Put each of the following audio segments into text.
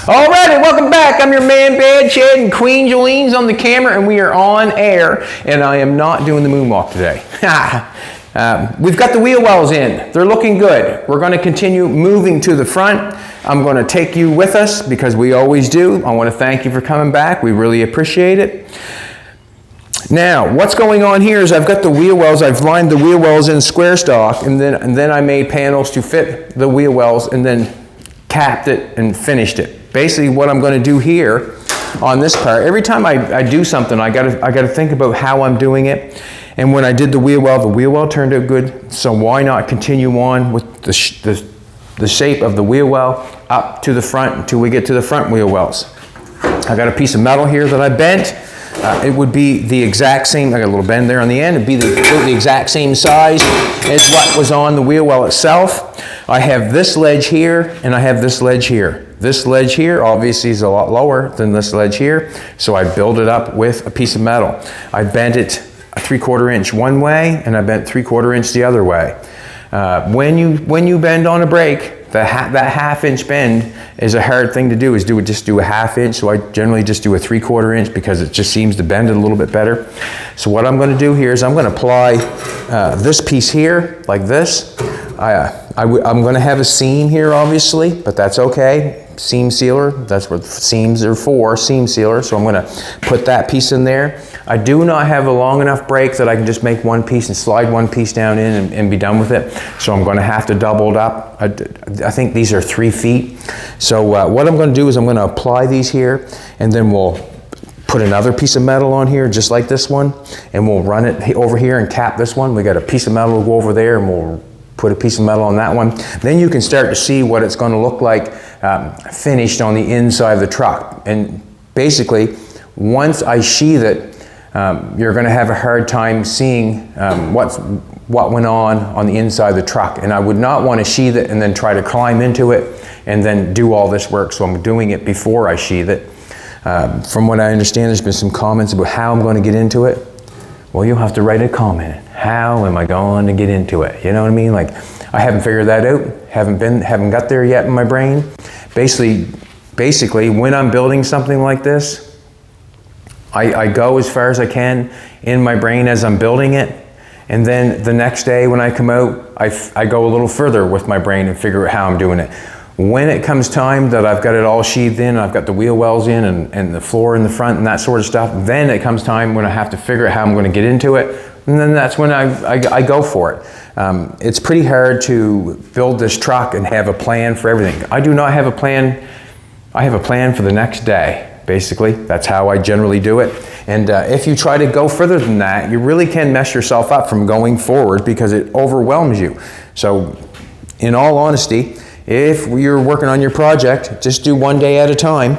Alrighty, welcome back. I'm your man, Bad Chad, and Queen Jolene's on the camera, and we are on air, and I am not doing the moonwalk today. We've got the wheel wells in. They're looking good. We're going to continue moving to the front. I'm going to take you with us because we always do. I want to thank you for coming back. We really appreciate it. Now, what's going on here is I've got the wheel wells. I've lined the wheel wells in square stock, and then I made panels to fit the wheel wells, and then capped it and finished it. Basically, what I'm going to do here on this part, every time I do something, I gotta think about how I'm doing it. And when I did the wheel well turned out good. So why not continue on with the shape of the wheel well up to the front until we get to the front wheel wells. I got a piece of metal here that I bent. It would be the exact same, I got a little bend there on the end, it'd be the exact same size as what was on the wheel well itself. I have this ledge here, and I have this ledge here. This ledge here obviously is a lot lower than this ledge here, so I build it up with a piece of metal. I bent it a 3/4 inch one way, and I bent 3/4 inch the other way. When you bend on a brake, that half inch bend is a hard thing to do, just do a half inch. So I generally just do a 3/4 inch because it just seems to bend it a little bit better. So what I'm going to do here is I'm going to apply this piece here like this. I'm going to have a seam here obviously, but that's okay. Seam sealer, that's what seams are for, seam sealer. So I'm going to put that piece in there. I do not have a long enough brake that I can just make one piece and slide one piece down in and be done with it. So I'm going to have to double it up. I think these are 3 feet. So what I'm going to do is I'm going to apply these here, and then we'll put another piece of metal on here just like this one, and we'll run it over here and cap this one. We got a piece of metal, we'll go over there and we'll put a piece of metal on that one. Then you can start to see what it's going to look like finished on the inside of the truck. And basically, once I sheathe it, you're going to have a hard time seeing what went on the inside of the truck. And I would not want to sheathe it and then try to climb into it and then do all this work. So I'm doing it before I sheathe it. From what I understand, there's been some comments about how I'm going to get into it. Well, you'll have to write a comment. How am I going to get into it? You know what I mean? Like, I haven't figured that out. Haven't got there yet in my brain. Basically, when I'm building something like this, I go as far as I can in my brain as I'm building it. And then the next day when I come out, I go a little further with my brain and figure out how I'm doing it. When it comes time that I've got it all sheathed in, I've got the wheel wells in and the floor in the front and that sort of stuff, then it comes time when I have to figure out how I'm going to get into it. And then that's when I go for it. It's pretty hard to build this truck and have a plan for everything. I do not have a plan. I have a plan for the next day, basically. That's how I generally do it. And if you try to go further than that, you really can mess yourself up from going forward because it overwhelms you. So in all honesty, if you're working on your project, just do one day at a time,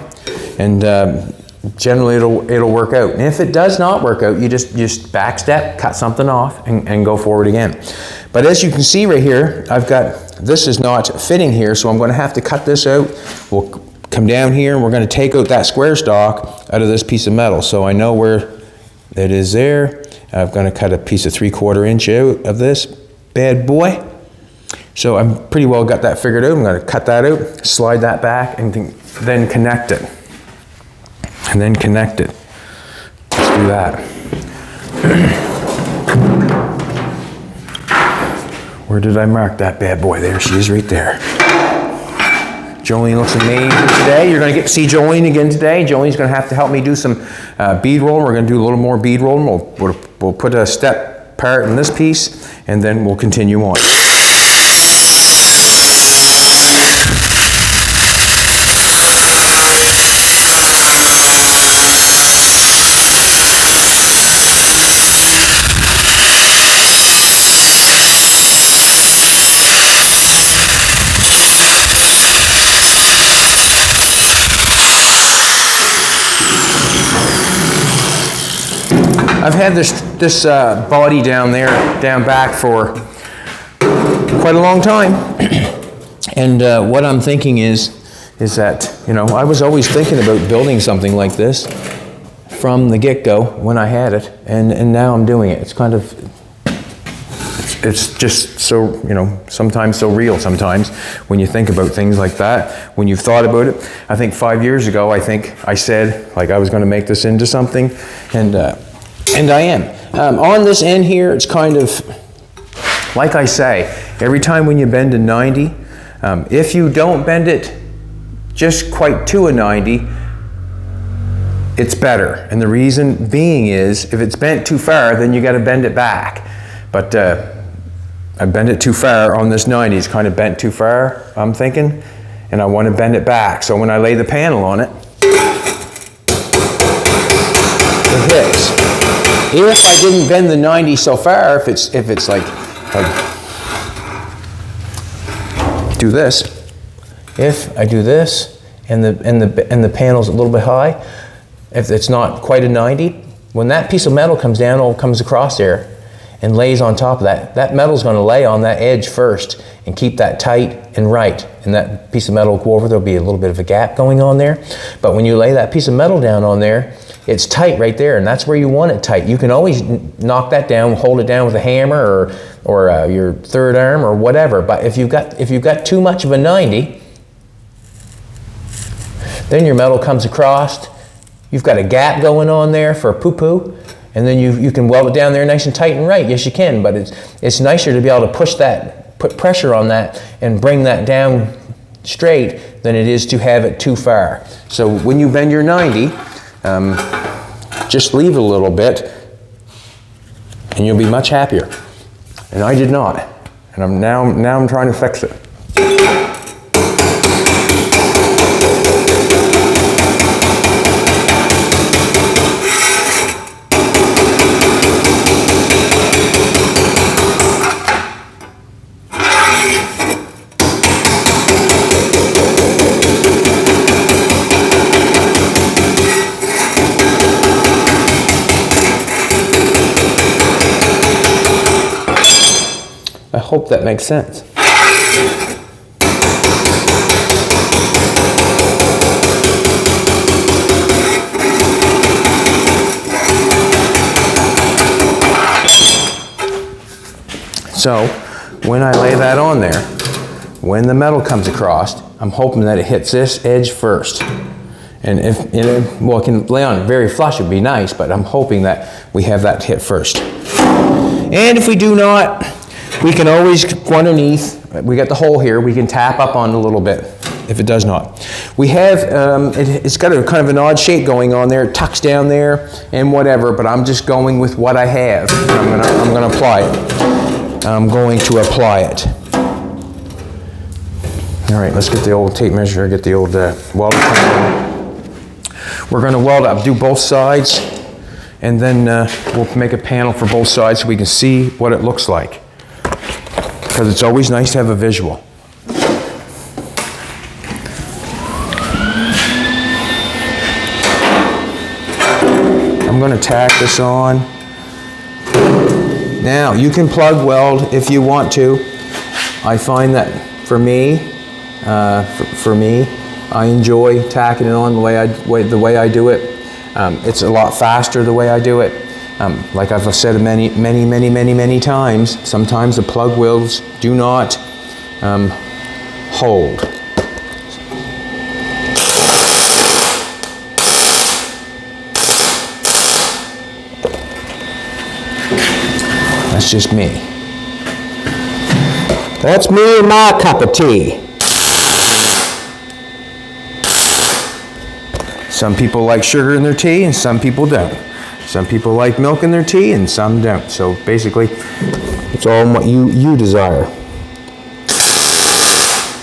and generally it'll work out. And if it does not work out, you just back step, cut something off, and go forward again. But as you can see right here, this is not fitting here, so I'm going to have to cut this out. We'll come down here, and we're going to take out that square stock out of this piece of metal. So I know where it is there. I'm going to cut a piece of 3/4 inch out of this bad boy. So I'm pretty well got that figured out. I'm going to cut that out, slide that back, and then connect it. And then connect it. Let's do that. Where did I mark that bad boy? There she is right there. Jolene looks amazing today. You're going to get to see Jolene again today. Jolene's going to have to help me do some bead rolling. We're going to do a little more bead rolling. We'll put a step part in this piece, and then we'll continue on. I've had this body down back for quite a long time, and what I'm thinking is that, you know, I was always thinking about building something like this from the get-go when I had it, and now I'm doing it. It's it's just so, you know, sometimes so real sometimes when you think about things like that, when you've thought about it. I think 5 years ago, I think I said, like, I was going to make this into something, and I am. On this end here, it's kind of, like I say, every time when you bend a 90, if you don't bend it just quite to a 90, it's better. And the reason being is, if it's bent too far, then you got to bend it back. But I bent it too far on this 90, it's kind of bent too far, I'm thinking, and I want to bend it back. So when I lay the panel on it, it hits. If I didn't bend the 90 so far, if it's like do this, if I do this and the panel's a little bit high, if it's not quite a 90, when that piece of metal comes down, or comes across there and lays on top of that, that metal's going to lay on that edge first and keep that tight and right. And that piece of metal will go over, there'll be a little bit of a gap going on there. But when you lay that piece of metal down on there, it's tight right there, and that's where you want it tight. You can always knock that down, hold it down with a hammer or your third arm or whatever. But if you've got too much of a 90, then your metal comes across. You've got a gap going on there for a poo-poo, and then you can weld it down there nice and tight and right. Yes, you can, but it's nicer to be able to put pressure on that and bring that down straight than it is to have it too far. So when you bend your 90, just leave it a little bit and you'll be much happier. And I did not. And now I'm trying to fix it. I hope that makes sense. So when I lay that on there, when the metal comes across, I'm hoping that it hits this edge first. And well, it can lay on very flush, it would be nice, but I'm hoping that we have that hit first. And if we do not, we can always go underneath. We got the hole here. We can tap up on a little bit if it does not. We have, it's got a kind of an odd shape going on there. It tucks down there and whatever, but I'm just going with what I have. I'm gonna apply it. I'm going to apply it. All right, let's get the old tape measure, get the old welder. We're gonna weld up, do both sides, and then we'll make a panel for both sides so we can see what it looks like. Because it's always nice to have a visual. I'm going to tack this on. Now, you can plug weld if you want to. I find that for me, I enjoy tacking it on the way I do it. It's a lot faster the way I do it. Like I've said many times, sometimes the plug welds do not hold. That's just me. That's me and my cup of tea. Some people like sugar in their tea and some people don't. Some people like milk in their tea and some don't. So basically, it's all what you desire.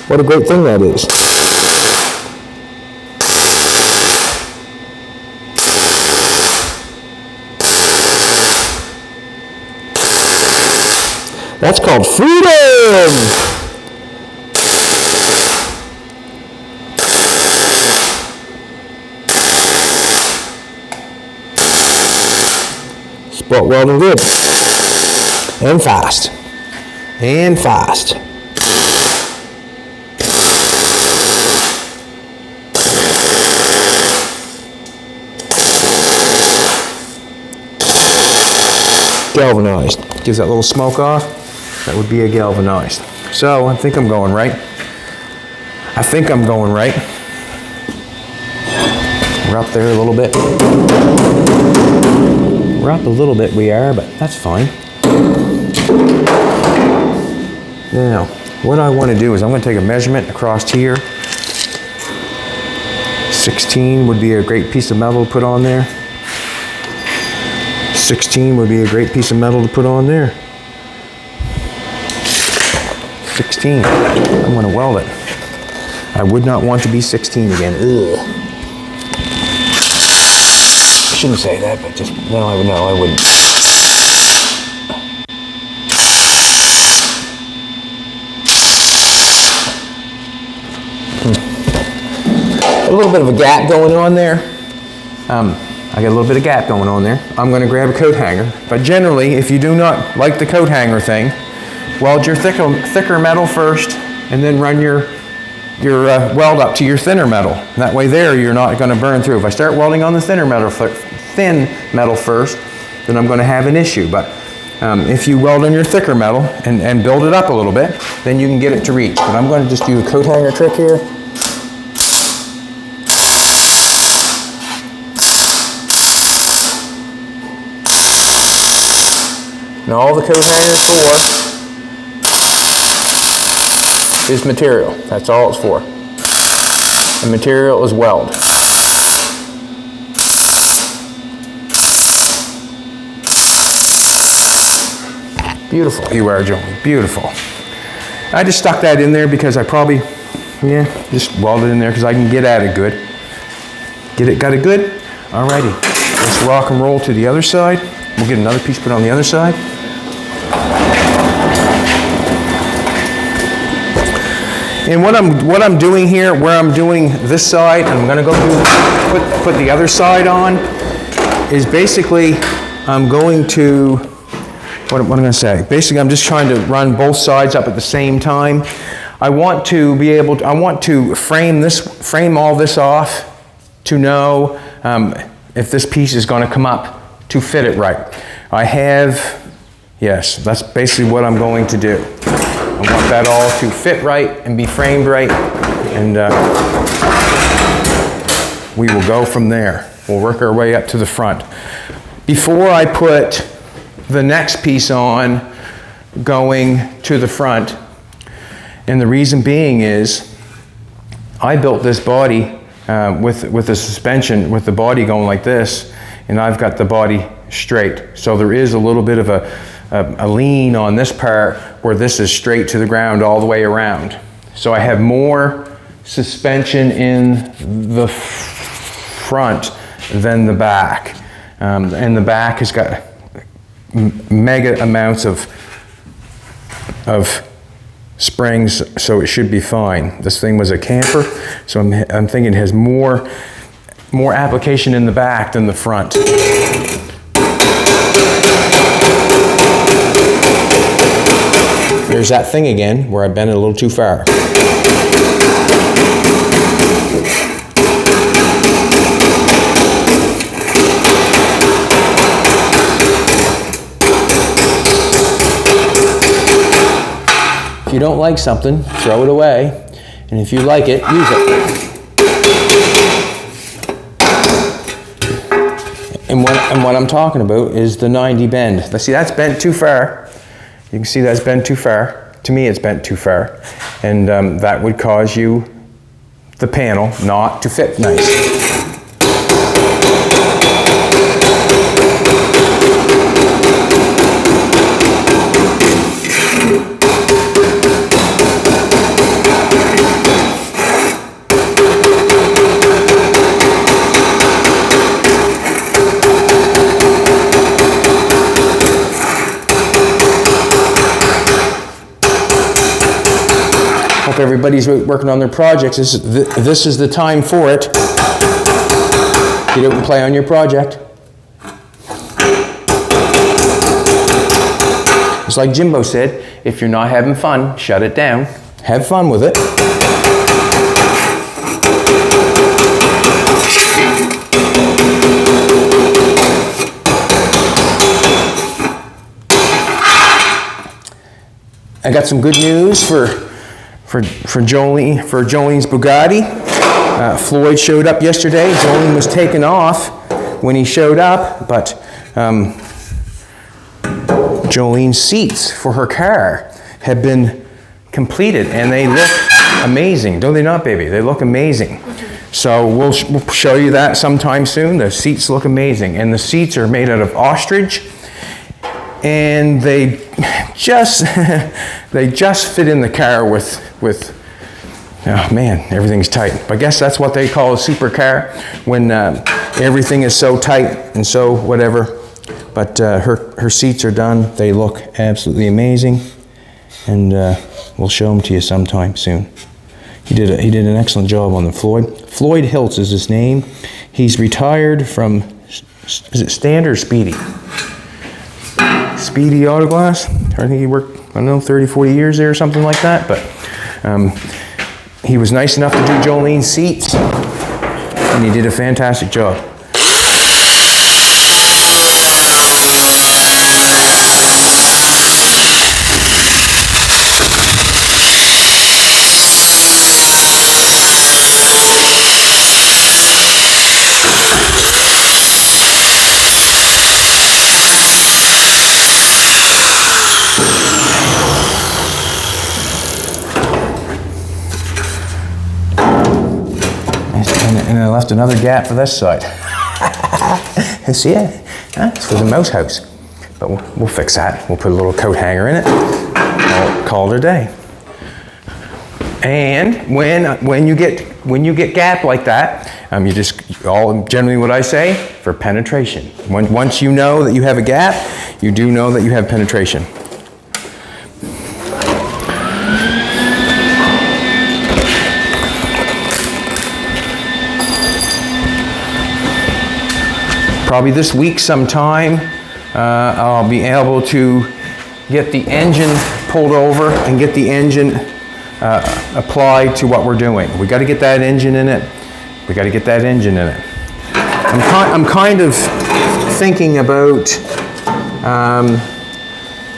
What a great thing that is. That's called freedom! Spot welding good. And fast. And fast. Galvanized. Gives that little smoke off. That would be a galvanized. So I think I'm going right. I think I'm going right. We're up there a little bit. We're up a little bit, we are, but that's fine. Now, what I want to do is I'm going to take a measurement across here. 16 would be a great piece of metal to put on there. 16 would be a great piece of metal to put on there. 16. I'm going to weld it. I would not want to be 16 again. Ugh. I shouldn't say that, but just no, I wouldn't. A little bit of a gap going on there. I got a little bit of gap going on there. I'm going to grab a coat hanger, but generally, if you do not like the coat hanger thing, weld your thicker metal first, and then run your weld up to your thinner metal. That way there, you're not going to burn through. If I start welding on the thin metal first, then I'm going to have an issue. But if you weld on your thicker metal and build it up a little bit, then you can get it to reach. But I'm going to just do a coat hanger trick here. And all the coat hanger's for is material. That's all it's for. The material is weld. Beautiful you are, Joey. Beautiful. I just stuck that in there because I probably, just welded in there because I can get at it good. Got it good? Alrighty. Let's rock and roll to the other side. We'll get another piece put on the other side. And what I'm doing here, where I'm doing this side, and I'm going to go put the other side on, is basically I'm going to, what am I going to say? Basically, I'm just trying to run both sides up at the same time. I want to be able to, I want to frame all this off to know if this piece is going to come up to fit it right. Yes, that's basically what I'm going to do. I want that all to fit right and be framed right, and we will go from there. We'll work our way up to the front. Before I put the next piece on going to the front, and the reason being is I built this body with the suspension, with the body going like this, and I've got the body straight. So there is a little bit of a lean on this part where this is straight to the ground all the way around. So I have more suspension in the front than the back. And the back has got mega amounts of springs, so it should be fine. This thing was a camper, so I'm thinking it has more application in the back than the front. There's that thing again where I bent it a little too far. If you don't like something, throw it away. And if you like it, use it. And what I'm talking about is the 90 bend. See, that's bent too far. You can see that's bent too far. To me, it's bent too far. And that would cause you, the panel, not to fit nice. Hope everybody's working on their projects. This is the time for it. Get out and play on your project. It's like Jimbo said, if you're not having fun, shut it down. Have fun with it. I got some good news for Jolene's Bugatti. Floyd showed up yesterday. Jolene was taken off when he showed up, but Jolene's seats for her car have been completed, and they look amazing. Don't they not, baby? They look amazing. So we'll show you that sometime soon. The seats look amazing, and the seats are made out of ostrich, and they just fit in the car with oh man, everything's tight. I guess that's what they call a supercar, when everything is so tight and so whatever. But her seats are done. They look absolutely amazing, and we'll show them to you sometime soon. He did an excellent job on the Floyd. Floyd Hiltz is his name. He's retired from, is it Stand or Speedy? Speedy Autoglass. I think he worked, I don't know, 30, 40 years there or something like that. But he was nice enough to do Jolene's seats, and he did a fantastic job. And I left another gap for this side. See it? It's for the mouse house. But we'll fix that. We'll put a little coat hanger in it. Call it a day. And when you get gap like that, you just generally what I say for penetration. Once you know that you have a gap, you do know that you have penetration. Probably this week sometime, I'll be able to get the engine pulled over and get the engine applied to what we're doing. We got to get that engine in it. We got to get that engine in it. I'm kind of thinking about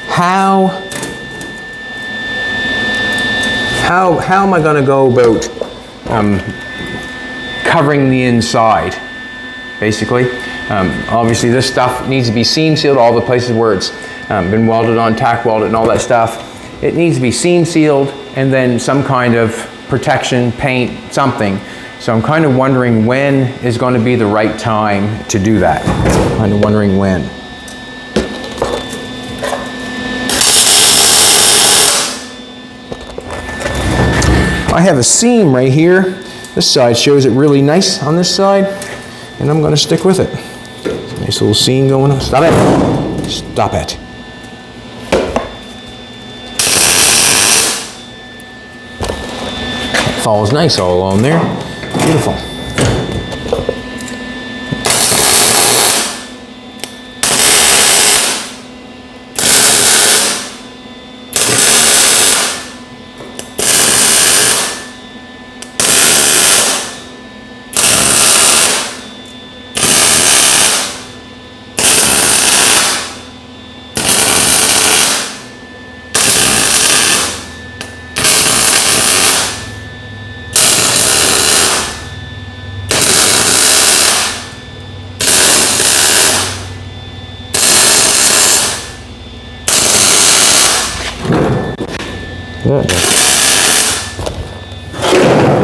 how am I going to go about covering the inside, basically. Obviously this stuff needs to be seam sealed, all the places where it's been welded on, tack welded and all that stuff. It needs to be seam sealed, and then some kind of protection, paint, something. So I'm kind of wondering when is going to be the right time to do that. Kind of wondering when. I have a seam right here. This side shows it really nice on this side, and I'm going to stick with it. Nice little seam going on. Stop it. Stop it. It falls nice all along there. Beautiful.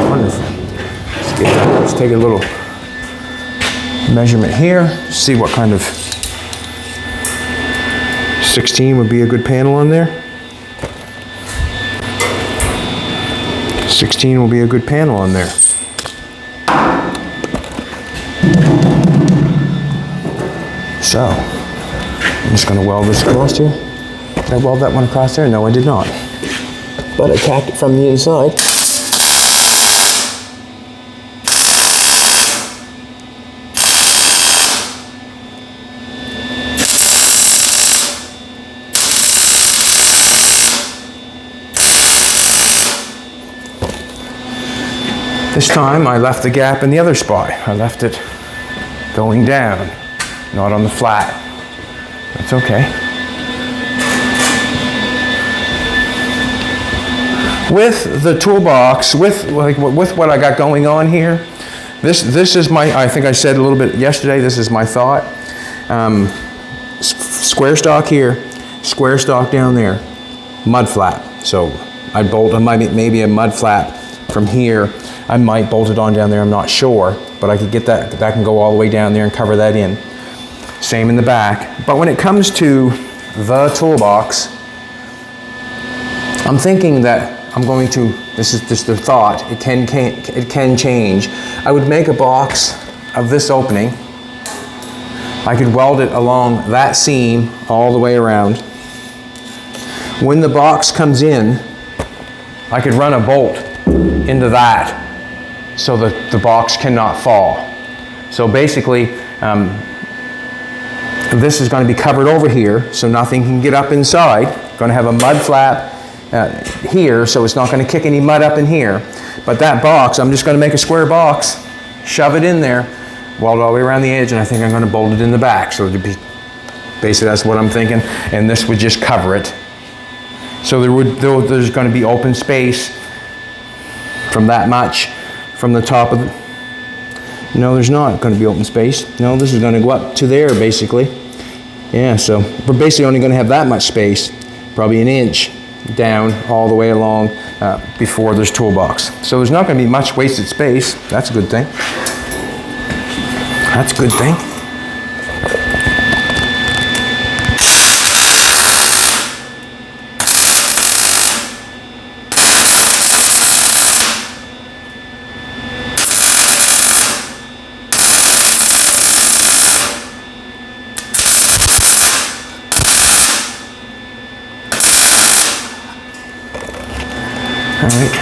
Wonderful. Let's take a little measurement here, see what kind of 16 would be a good panel on there. 16 will be a good panel on there. So, I'm just going to weld this across here. Did I weld that one across there? No, I did not. But I tacked it from the inside. This time I left the gap in the other spot. I left it going down, not on the flat. That's okay. With the toolbox, with what I got going on here, this is my, I think I said a little bit yesterday, this is my thought. Square stock here, square stock down there, mud flap. So I bolt maybe a mud flap from here. I might bolt it on down there, I'm not sure, but I could get that can go all the way down there and cover that in. Same in the back. But when it comes to the toolbox, I'm thinking that I'm going to, this is just a thought, it can change. I would make a box of this opening. I could weld it along that seam all the way around. When the box comes in, I could run a bolt into that so that the box cannot fall. So basically, this is going to be covered over here so nothing can get up inside. Going to have a mud flap here, so it's not going to kick any mud up in here. But that box, I'm just going to make a square box, shove it in there, weld all the way around the edge, and I think I'm going to bolt it in the back. So it'd be, basically that's what I'm thinking, and this would just cover it. So there's going to be open space from that much, from the top of the, no, there's not going to be open space. No, this is going to go up to there, basically. Yeah, so we're basically only going to have that much space, probably an inch down all the way along before there's toolbox. So there's not going to be much wasted space. That's a good thing. That's a good thing. All right.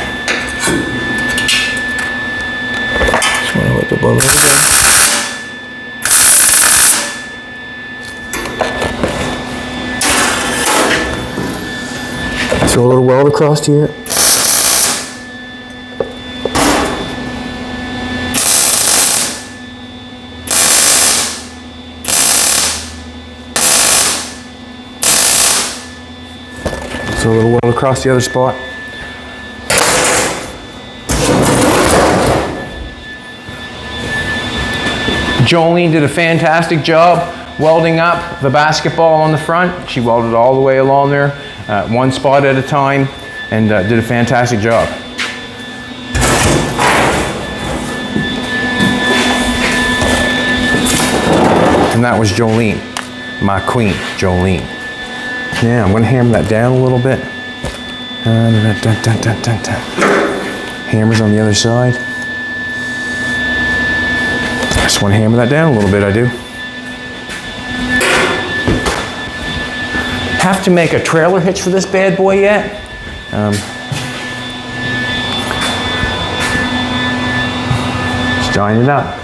Just want to let the ball over there. Throw a little weld across here. Throw a little weld across the other spot. Jolene did a fantastic job welding up the basketball on the front. She welded all the way along there, one spot at a time, and did a fantastic job. And that was Jolene, my queen, Jolene. Now I'm going to hammer that down a little bit. Hammers on the other side. I just want to hammer that down a little bit, I do. Have to make a trailer hitch for this bad boy yet. Just join it up.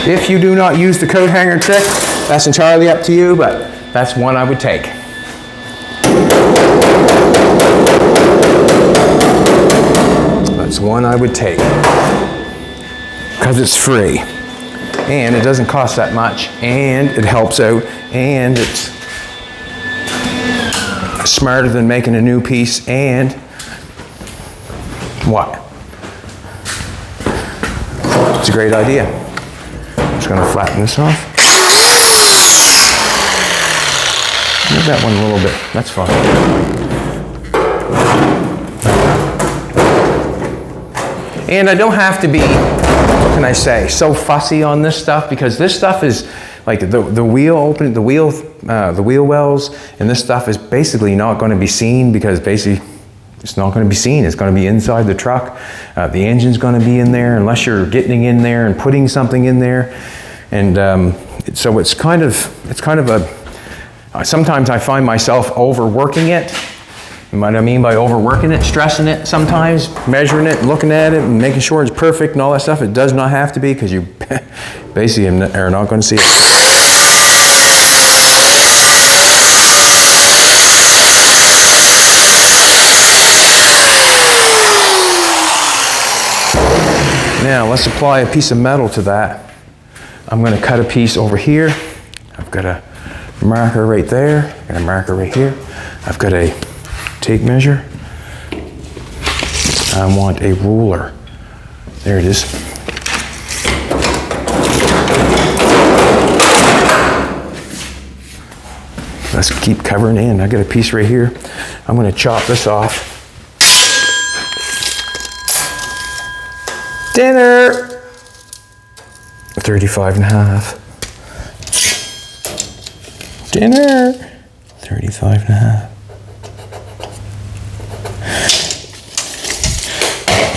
If you do not use the coat hanger trick, that's entirely up to you, but that's one I would take. That's one I would take. Because it's free. And it doesn't cost that much. And it helps out. And it's smarter than making a new piece. And what? It's a great idea. Just going to flatten this off. Move that one a little bit. That's fine. And I don't have to be, what can I say, so fussy on this stuff, because this stuff is like the wheel open, the wheel wells, and this stuff is basically not going to be seen, because basically it's not going to be seen. It's going to be inside the truck. The engine's going to be in there unless you're getting in there and putting something in there. And so it's kind of Sometimes I find myself overworking it. What I mean by overworking it, stressing it sometimes, measuring it, looking at it, and making sure it's perfect and all that stuff. It does not have to be, because you basically are not going to see it. Now let's apply a piece of metal to that. I'm going to cut a piece over here. I've got a marker right there, and a marker right here. I've got a tape measure. I want a ruler. There it is. Let's keep covering in. I got a piece right here. I'm going to chop this off. Dinner! 35.5. Dinner! 35.5.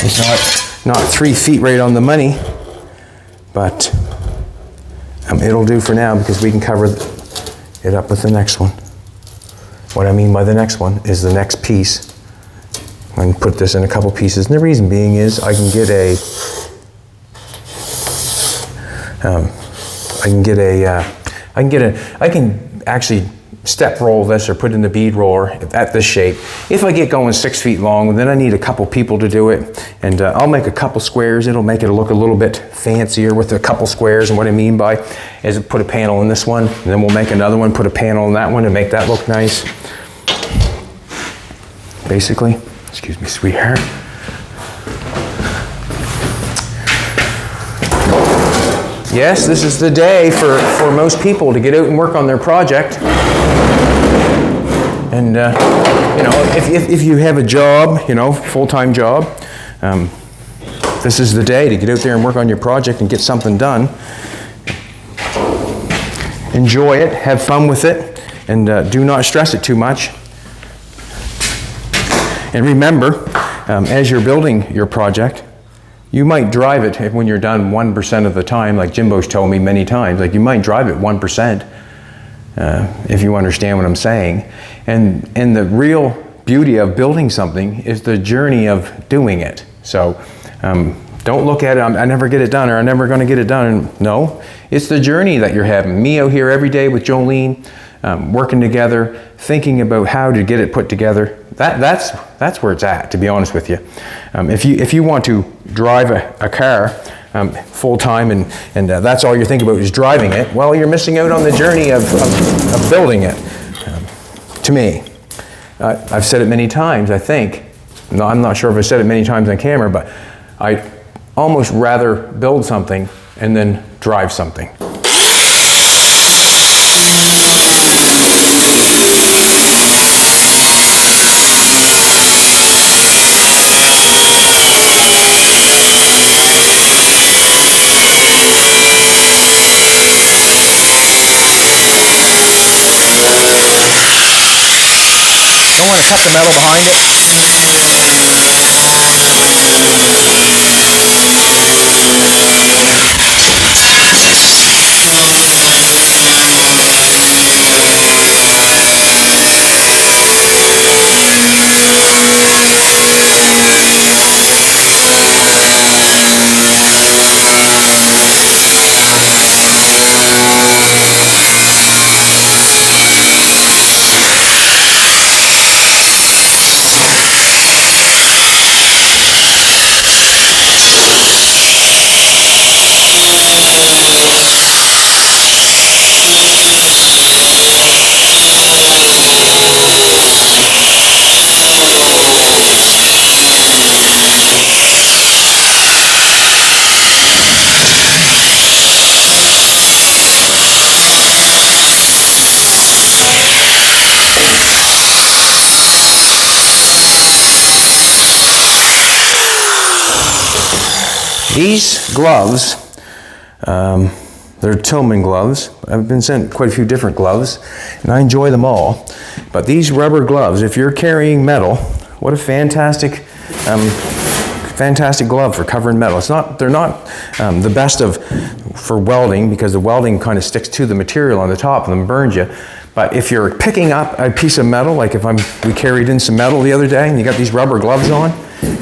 It's not 3 feet right on the money, but it'll do for now, because we can cover it up with the next one. What I mean by the next one is the next piece. I can put this in a couple pieces, and the reason being is I can actually step roll this or put in the bead roller at this shape. If I get going 6 feet long, then I need a couple people to do it, and I'll make a couple squares. It'll make it look a little bit fancier with a couple squares. And what I mean by is put a panel in this one, and then we'll make another one, put a panel in that one, and make that look nice. Basically, excuse me, sweetheart. Yes, this is the day for most people to get out and work on their project. And you know, if you have a job, you know, full-time job, this is the day to get out there and work on your project and get something done. Enjoy it, have fun with it, and do not stress it too much. And remember, as you're building your project, you might drive it when you're done 1% of the time, like Jimbo's told me many times. Like, you might drive it 1%, if you understand what I'm saying. And the real beauty of building something is the journey of doing it. So don't look at it, I never get it done, or I'm never going to get it done. No, it's the journey that you're having. Me out here every day with Jolene, working together, thinking about how to get it put together. That's where it's at, to be honest with you. If you want to drive a car full time and that's all you're thinking about is driving it, well, you're missing out on the journey of building it. To me, I've said it many times. I think, no, I'm not sure if I said it many times on camera, but I almost rather build something and then drive something. Don't want to cut the metal behind it. These gloves, they're Tillman gloves. I've been sent quite a few different gloves, and I enjoy them all. But these rubber gloves, if you're carrying metal, what a fantastic, fantastic glove for covering metal. They're not the best for welding, because the welding kind of sticks to the material on the top of them, burns you. But if you're picking up a piece of metal, like we carried in some metal the other day and you got these rubber gloves on,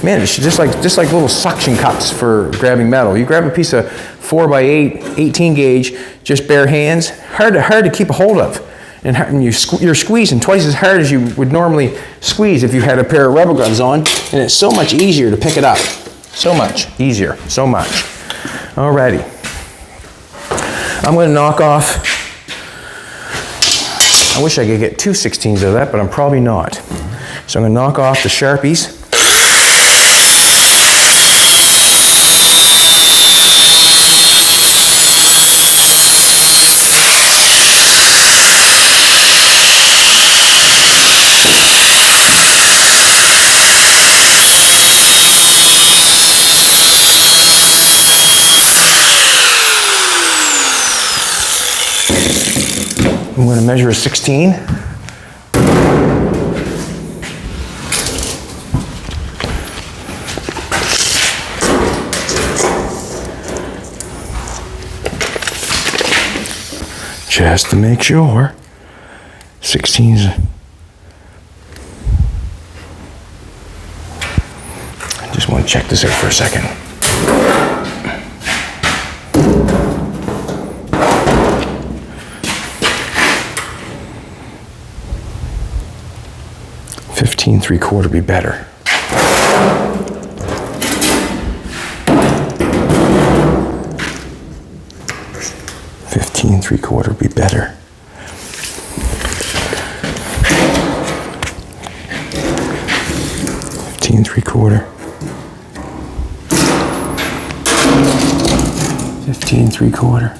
man, it's just like little suction cups for grabbing metal. You grab a piece of 4x8, 18 gauge, just bare hands, hard to keep a hold of. And you're squeezing twice as hard as you would normally squeeze if you had a pair of rubber gloves on, and it's so much easier to pick it up. So much easier, so much. Alrighty. I'm going to knock off, I wish I could get 2 16s of that, but I'm probably not. So I'm going to knock off the Sharpies. I'm going to measure a 16. Just to make sure. 16's. I just want to check this out for a second. $15 3/4 be better. $15 3/4 be better. $15 3/4. $15 3/4.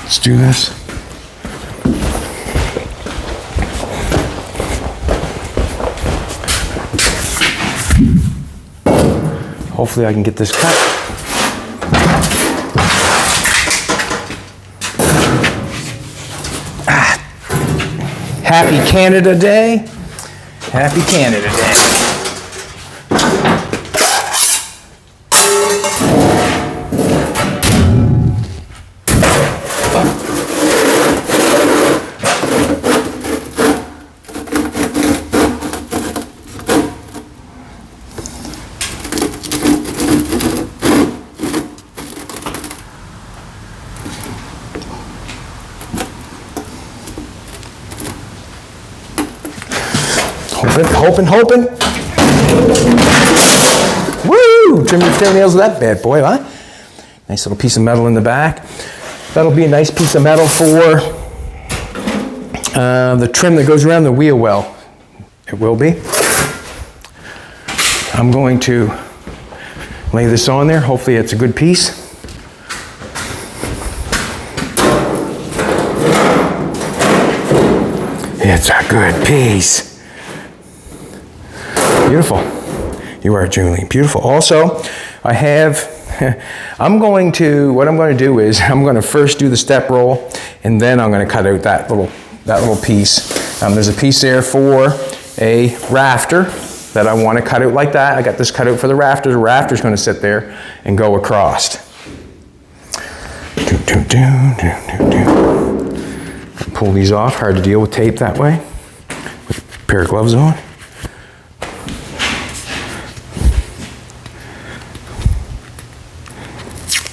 Let's do this. Hopefully I can get this cut. Happy Canada Day. Happy Canada Day. Hoping. Woo! Trim your fingernails with that bad boy, huh? Nice little piece of metal in the back. That'll be a nice piece of metal for the trim that goes around the wheel well. It will be. I'm going to lay this on there. Hopefully it's a good piece. It's a good piece. Beautiful. You are, Julie. Beautiful. Also, I have, what I'm going to do is I'm going to first do the step roll, and then I'm going to cut out that little piece. There's a piece there for a rafter that I want to cut out like that. I got this cut out for the rafter. The rafter's going to sit there and go across. Pull these off. Hard to deal with tape that way. With a pair of gloves on.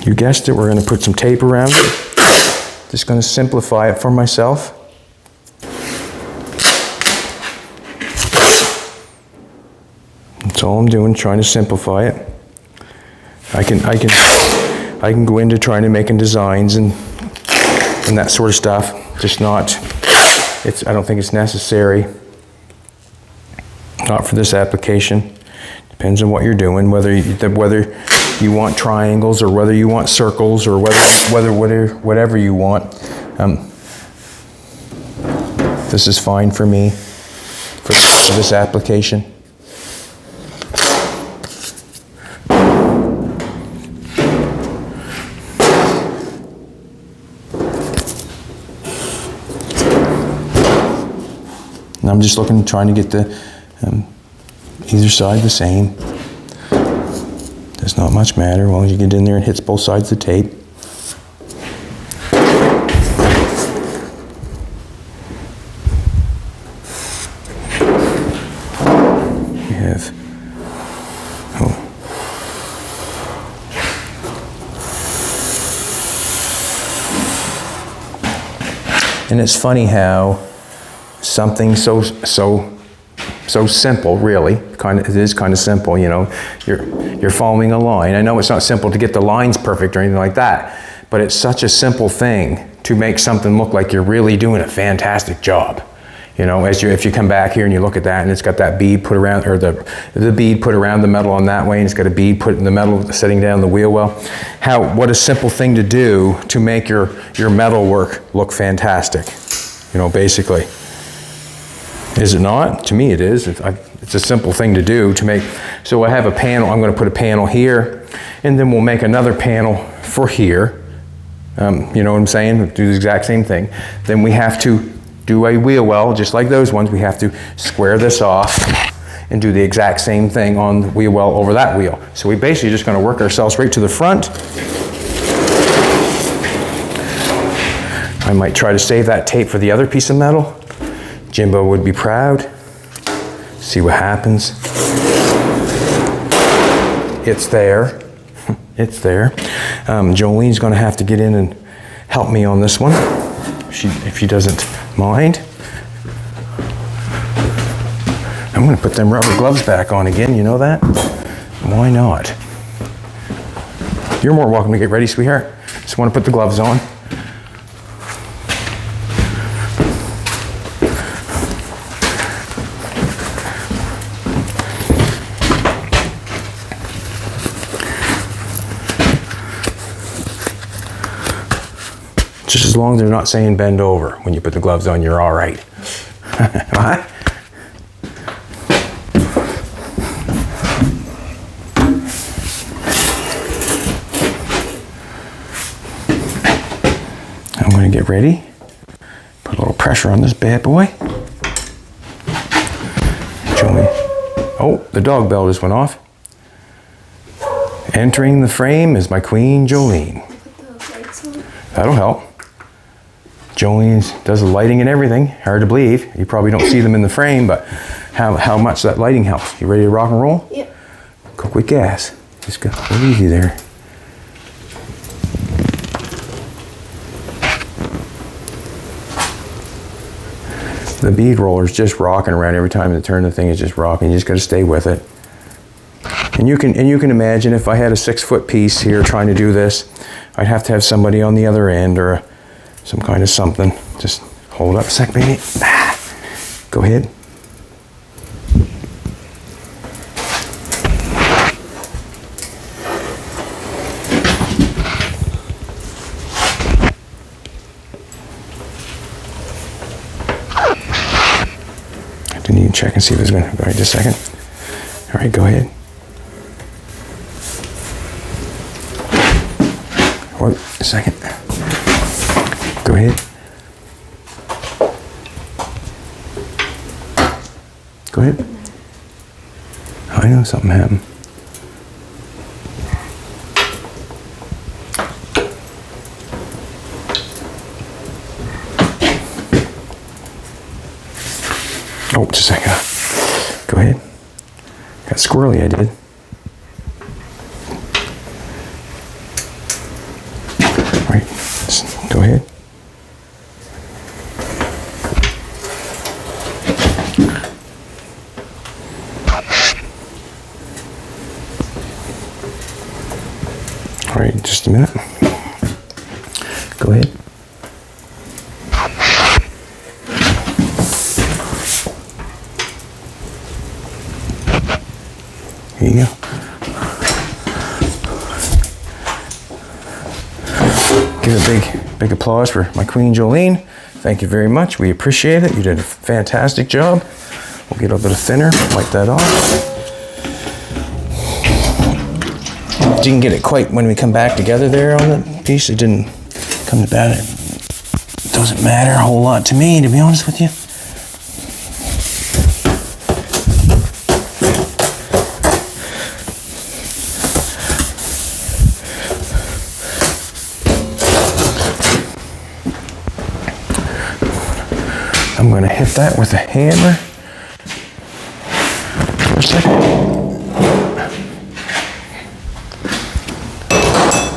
You guessed it, we're going to put some tape around it. Just going to simplify it for myself. That's all I'm doing, trying to simplify it. I can go into trying to making designs and that sort of stuff. Just not. I don't think it's necessary. Not for this application. Depends on what you're doing, whether you want triangles or whether you want circles or whatever you want. This is fine for me for this application. And I'm just trying to get the either side the same. Does not much matter as long as you get in there and hits both sides of the tape. We have, and it's funny how something so simple, really, it is kind of simple, you know, you're following a line. I know it's not simple to get the lines perfect or anything like that, but it's such a simple thing to make something look like you're really doing a fantastic job. You know, if you come back here and you look at that and it's got that bead put around, or the bead put around the metal on that way, and it's got a bead put in the metal sitting down the wheel well. What a simple thing to do to make your metal work look fantastic, you know, basically. Is it not? To me it is. It's a simple thing to do to make. So I have a panel, I'm going to put a panel here, and then we'll make another panel for here. You know what I'm saying? We'll do the exact same thing. Then we have to do a wheel well, just like those ones. We have to square this off and do the exact same thing on the wheel well over that wheel. So we basically just going to work ourselves right to the front. I might try to save that tape for the other piece of metal. Jimbo would be proud. See what happens. It's there. It's there. Jolene's going to have to get in and help me on this one, if she doesn't mind. I'm going to put them rubber gloves back on again. You know that? Why not? You're more welcome to get ready, sweetheart. Just want to put the gloves on. Just as long as they're not saying bend over when you put the gloves on, you're all right. Right? I'm going to get ready. Put a little pressure on this bad boy. Oh, the dog bell just went off. Entering the frame is my queen, Jolene. That'll help. Jolene does the lighting and everything. Hard to believe. You probably don't see them in the frame, but how much that lighting helps. You ready to rock and roll? Yep. Go quick gas. Just go easy there. The bead roller's just rocking around every time you turn the thing. Is just rocking. You just got to stay with it. And you can imagine if I had a 6-foot piece here trying to do this, I'd have to have somebody on the other end or some kind of something. Just hold up a sec, baby. Go ahead. I didn't even check and see if it's going to. All right, just a second. All right, go ahead. Wait a second. Go ahead. Go ahead. I know something happened. Oh, just a second. Go ahead. Got squirrely, I did. All right, just go ahead. All right, just a minute. Go ahead. Here you go. Give a big applause for my queen Jolene. Thank you very much. We appreciate it. You did a fantastic job. We'll get a bit of thinner, wipe that off. Didn't get it quite when we come back together there on the piece. It didn't come to bad. It doesn't matter a whole lot to me, to be honest with you. I'm going to hit that with a hammer for a second.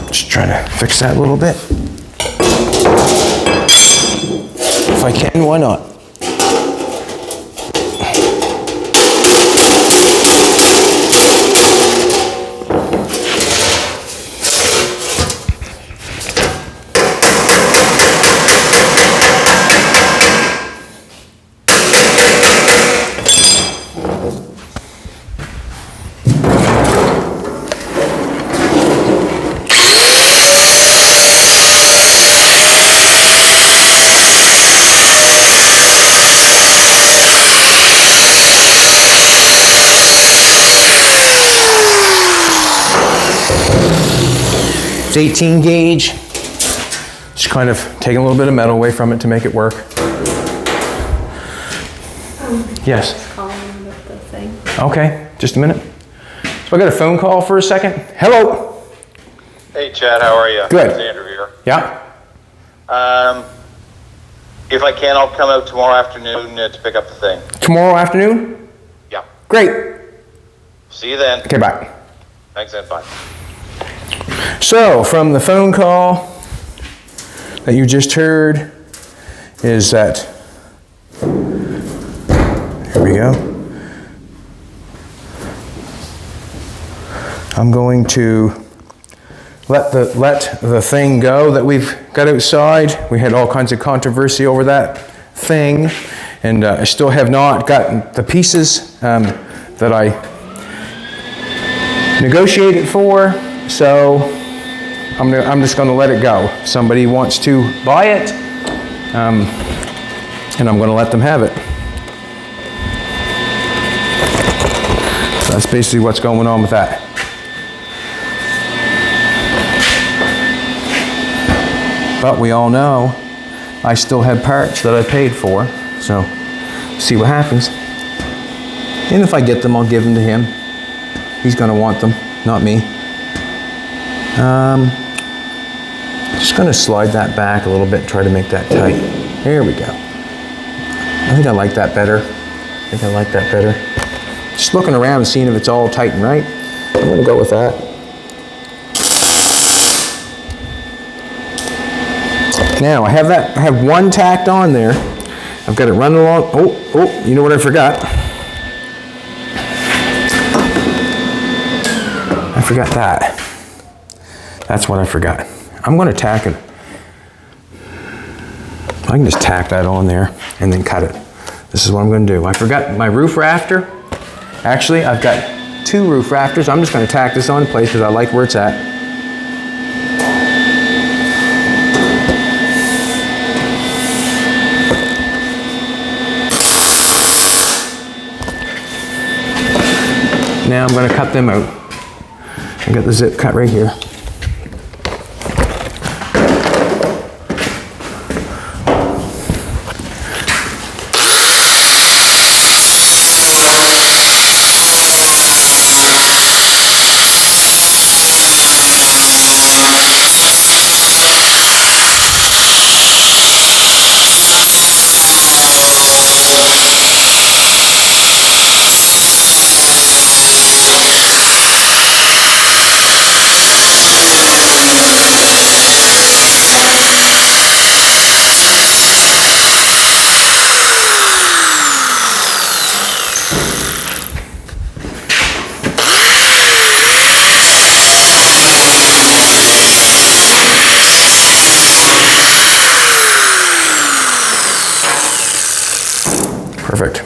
Just trying to fix that a little bit. If I can, why not? It's 18 gauge. Just kind of taking a little bit of metal away from it to make it work. Yes. Just calling with the thing. Okay, just a minute. So I got a phone call for a second. Hello. Hey Chad, how are you? Good. It's Andrew here. Yeah. If I can, I'll come out tomorrow afternoon to pick up the thing. Tomorrow afternoon? Yeah. Great. See you then. Okay, bye. Thanks and bye. So, from the phone call that you just heard is that, here we go. I'm going to let the thing go that we've got outside. We had all kinds of controversy over that thing, and I still have not gotten the pieces that I negotiated for, so I'm just going to let it go. If somebody wants to buy it, and I'm going to let them have it. So that's basically what's going on with that. But we all know I still have parts that I paid for, so see what happens. And if I get them, I'll give them to him. He's going to want them, not me. Just going to slide that back a little bit, try to make that tight. There we go. I think I like that better. Just looking around and seeing if it's all tight and right. I'm going to go with that. Now I have one tacked on there. I've got it running along. Oh, you know what I forgot? I forgot that. That's what I forgot. I'm going to tack it. I can just tack that on there and then cut it. This is what I'm going to do. I forgot my roof rafter. Actually, I've got 2 roof rafters. I'm just going to tack this on in place because I like where it's at. Now I'm going to cut them out. I got the zip cut right here. Perfect.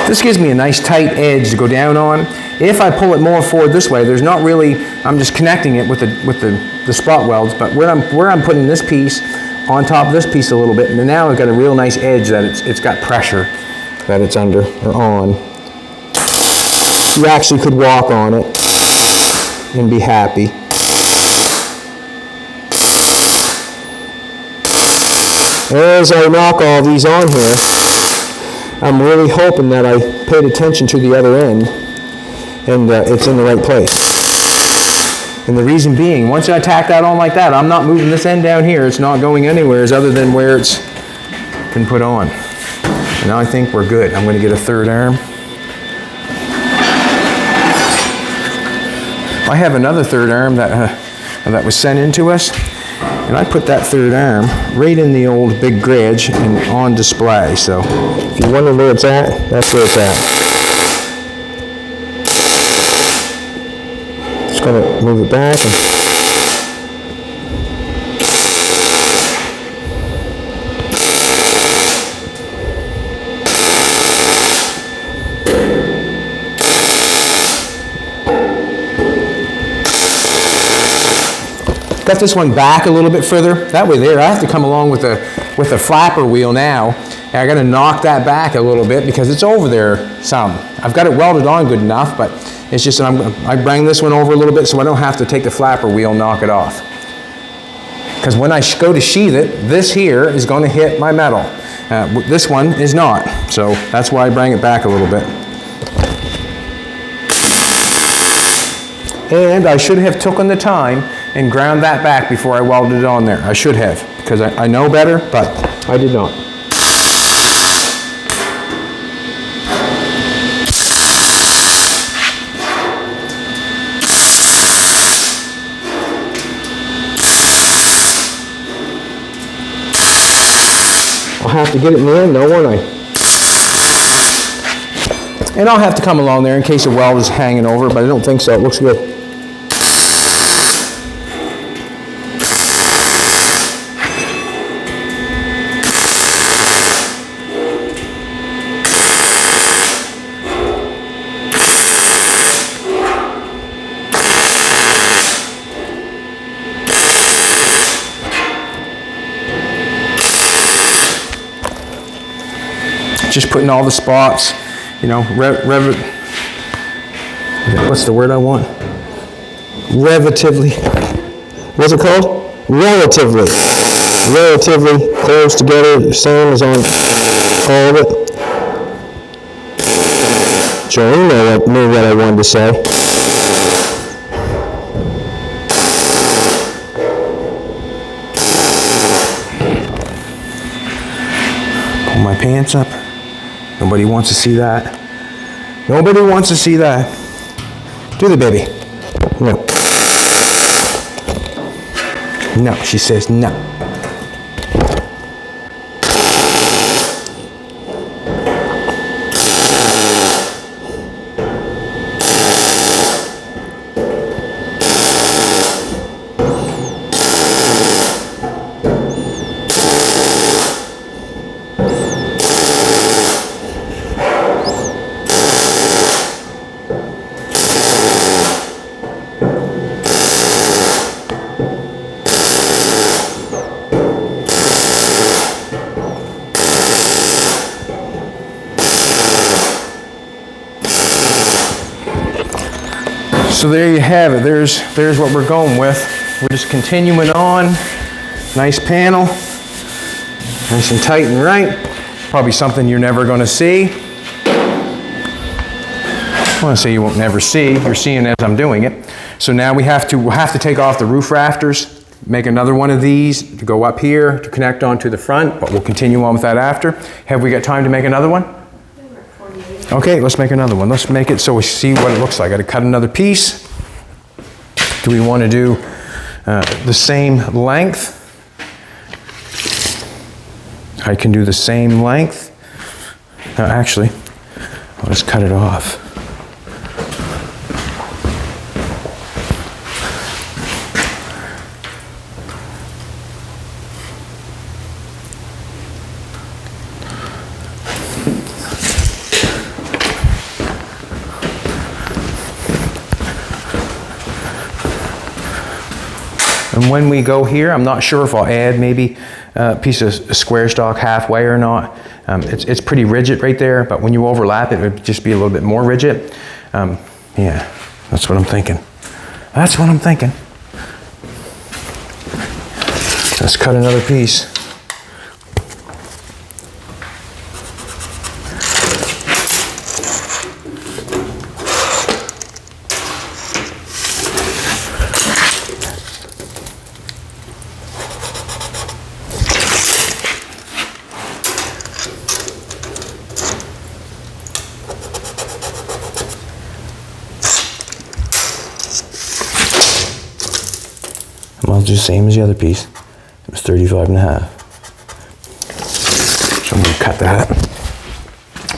This gives me a nice tight edge to go down on. If I pull it more forward this way, there's not really, I'm just connecting it with the spot welds, but where I'm putting this piece on top of this piece a little bit, and now I've got a real nice edge that it's got pressure that it's under or on. You actually could walk on it and be happy. As I knock all these on here, I'm really hoping that I paid attention to the other end and it's in the right place. And the reason being, once I tack that on like that, I'm not moving this end down here. It's not going anywhere other than where it's been put on. And now I think we're good. I'm going to get a third arm. I have another third arm that was sent in to us, and I put that third arm right in the old big grudge and on display. So if you wonder where it's at, that's where it's at. Just going to move it back. Got this one back a little bit further. That way there, I have to come along with a flapper wheel now. And I got to knock that back a little bit because it's over there some. I've got it welded on good enough, but it's just that I bring this one over a little bit so I don't have to take the flapper wheel and knock it off. Because when I go to sheath it, this here is going to hit my metal. This one is not. So that's why I bring it back a little bit. And I should have taken the time and ground that back before I welded it on there. I should have, because I know better, but I did not. I'll have to get it in the end though, won't I? And I'll have to come along there in case the weld is hanging over, but I don't think so. It looks good. Just putting all the spots, you know, what's the word I want? Relatively, what's it called? Relatively close together, same as on all of it. Sure, you knew what I wanted to say. Pull my pants up. Nobody wants to see that. Nobody wants to see that. Do the baby. No. No, she says no. So there you have it. There's what we're going with. We're just continuing on. Nice panel. Nice and tight and right. Probably something you're never going to see. I want to say you won't never see. You're seeing as I'm doing it. So now we'll have to take off the roof rafters, make another one of these to go up here to connect onto the front, but we'll continue on with that after. Have we got time to make another one? Okay, let's make another one. Let's make it so we see what it looks like. I got to cut another piece. Do we want to do the same length? I can do the same length. Actually, I'll just cut it off. And when we go here, I'm not sure if I'll add maybe a piece of square stock halfway or not. It's pretty rigid right there, but when you overlap it, it would just be a little bit more rigid. Yeah, that's what I'm thinking. That's what I'm thinking. Let's cut another piece. just same as the other piece. It was 35 and a half. So I'm gonna cut that.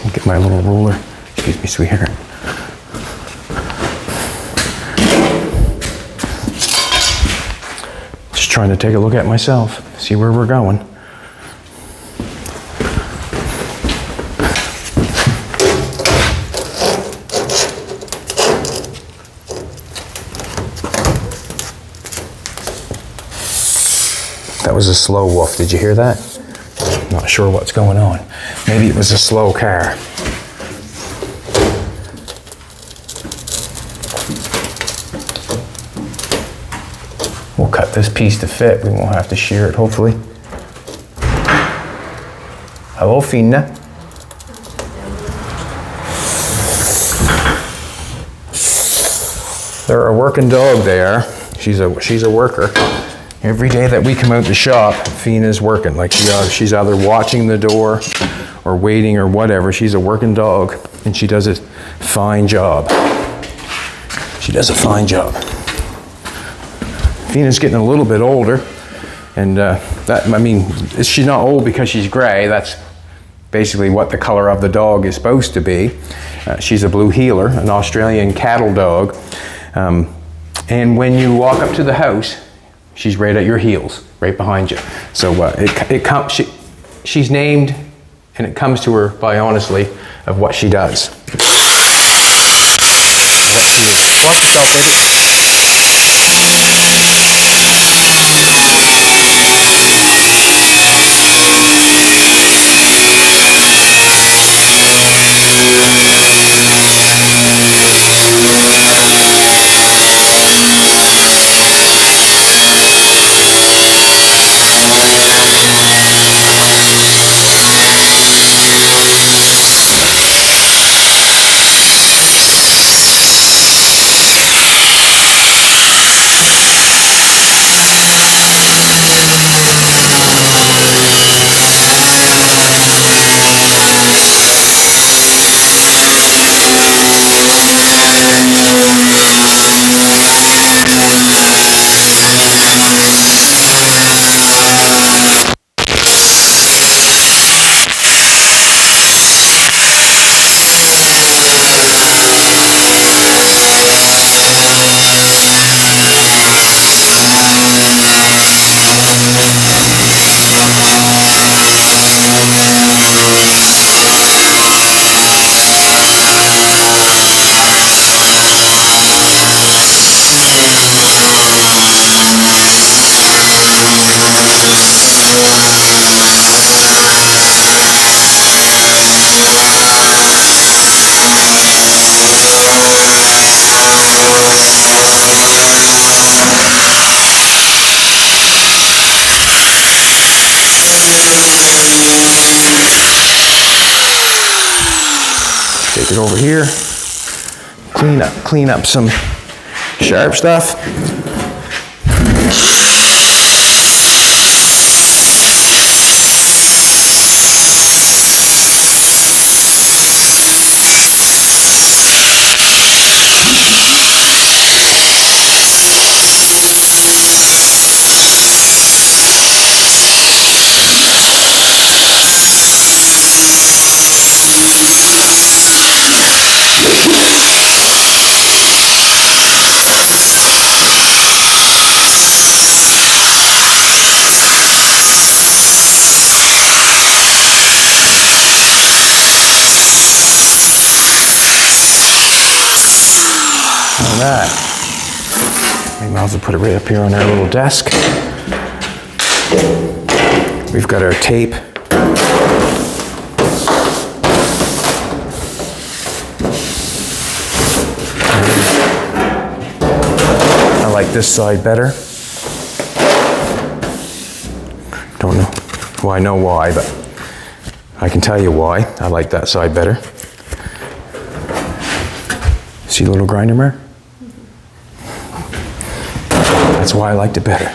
I'll get my little ruler. Excuse me, sweetheart. Just trying to take a look at myself, see where we're going. That was a slow woof. Did you hear that? Not sure what's going on. Maybe it was a slow car. We'll cut this piece to fit. We won't have to shear it, hopefully. Hello, Fina. They're a working dog, they are. She's a worker. Every day that we come out the shop, Fina's working. Like she's either watching the door or waiting or whatever. She's a working dog, and she does a fine job. She does a fine job. Fina's getting a little bit older, and she's not old because she's gray. That's basically what the color of the dog is supposed to be. She's a blue heeler, an Australian cattle dog. And when you walk up to the house, she's right at your heels, right behind you. So she's named, and it comes to her by honestly of what she does. Watch yourself, baby. Take it over here, clean up some sharp stuff. That. We might as well put it right up here on our little desk. We've got our tape. I like this side better. Don't know. Well, I know why, but I can tell you why. I like that side better. See the little grinder mark? That's why I liked it better.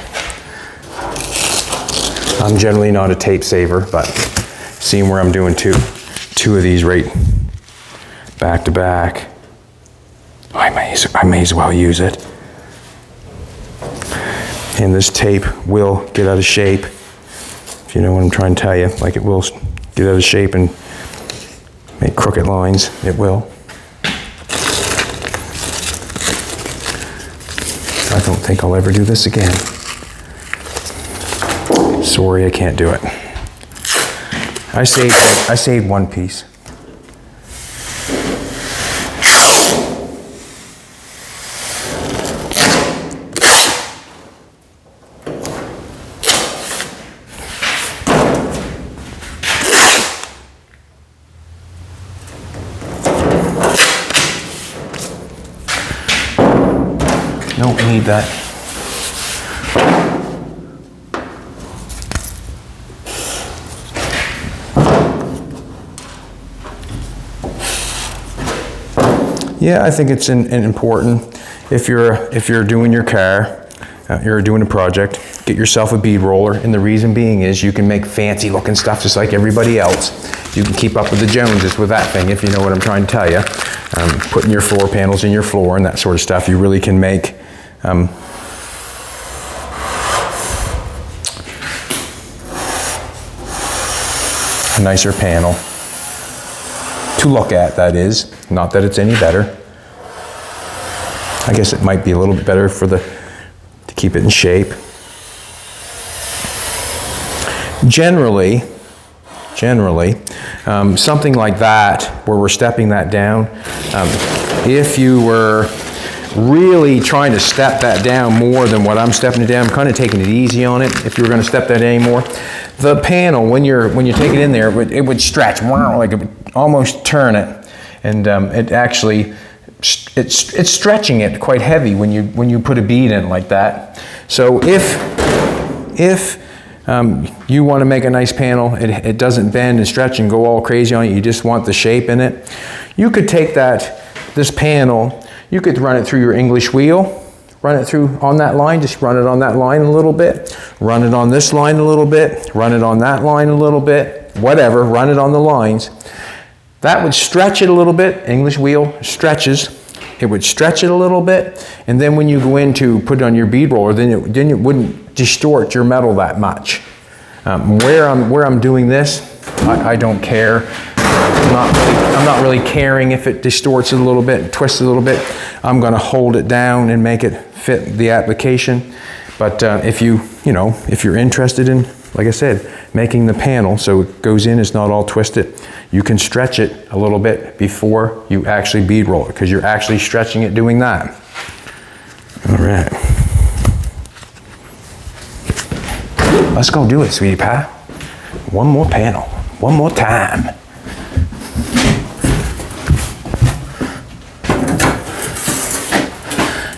I'm generally not a tape saver, but seeing where I'm doing two of these right back to back, I may as well use it. And this tape will get out of shape, if you know what I'm trying to tell you. Like, it will get out of shape and make crooked lines. It will. I don't think I'll ever do this again. Sorry, I can't do it. I saved one piece. Don't need that. Yeah, I think it's important if you're doing your car, you're doing a project, get yourself a bead roller, and the reason being is you can make fancy looking stuff just like everybody else. You can keep up with the Joneses with that thing, if you know what I'm trying to tell you. Putting your floor panels in your floor and that sort of stuff, you really can make a nicer panel to look at, that is. Not that it's any better. I guess it might be a little bit better to keep it in shape. Generally, something like that, where we're stepping that down, if you were really trying to step that down more than what I'm stepping it down, I'm kind of taking it easy on it. If you were going to step that anymore, the panel, when you take it in there, it would stretch, like it would almost turn it, and it actually, it's stretching it quite heavy when you put a bead in like that. So if you want to make a nice panel, it doesn't bend and stretch and go all crazy on it, you just want the shape in it, you could take this panel, you could run it through your English wheel, run it through on that line, just run it on that line a little bit, run it on this line a little bit, run it on that line a little bit, whatever, run it on the lines. That would stretch it a little bit. English wheel stretches. It would stretch it a little bit, and then when you go in to put it on your bead roller, then it wouldn't distort your metal that much. Where I'm doing this, I don't care. I'm not really caring if it distorts it a little bit, twists it a little bit. I'm going to hold it down and make it fit the application. But if you're interested in, like I said, making the panel so it goes in, it's not all twisted, you can stretch it a little bit before you actually bead roll it, because you're actually stretching it doing that. All right. Let's go do it, sweetie pie. One more panel, one more time.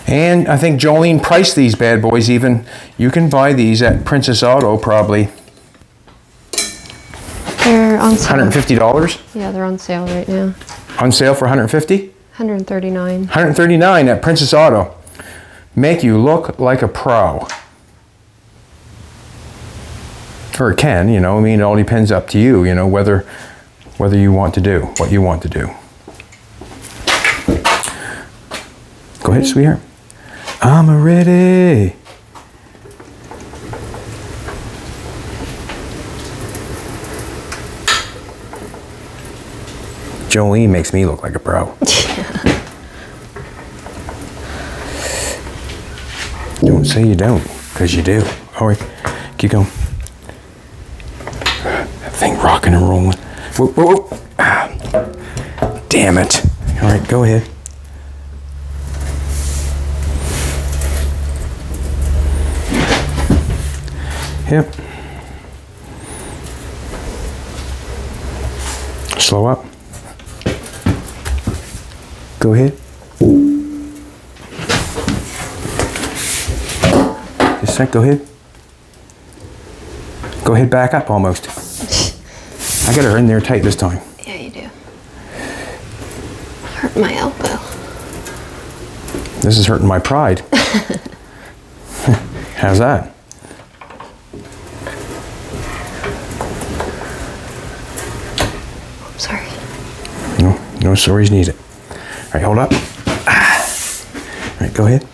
And I think Jolene priced these bad boys even. You can buy these at Princess Auto probably. They're on sale. $150? Yeah, they're on sale right now. On sale for $150? $139. $139 at Princess Auto. Make you look like a pro. Or it can, I mean, it all depends up to you, whether you want to do what you want to do. Go ahead, sweetheart. I'm ready. Jolene makes me look like a pro. Don't say you don't, because you do. All right, keep going. That thing rocking and rolling. Whoa, whoa, whoa. Ah. Damn it. All right, go ahead. Yep. Slow up. Go ahead. Just a sec, go ahead. Go ahead, back up almost. I got her in there tight this time. Yeah, you do. Hurt my elbow. This is hurting my pride. How's that? Sorry. No sorries needed. All right, hold up. All right, go ahead.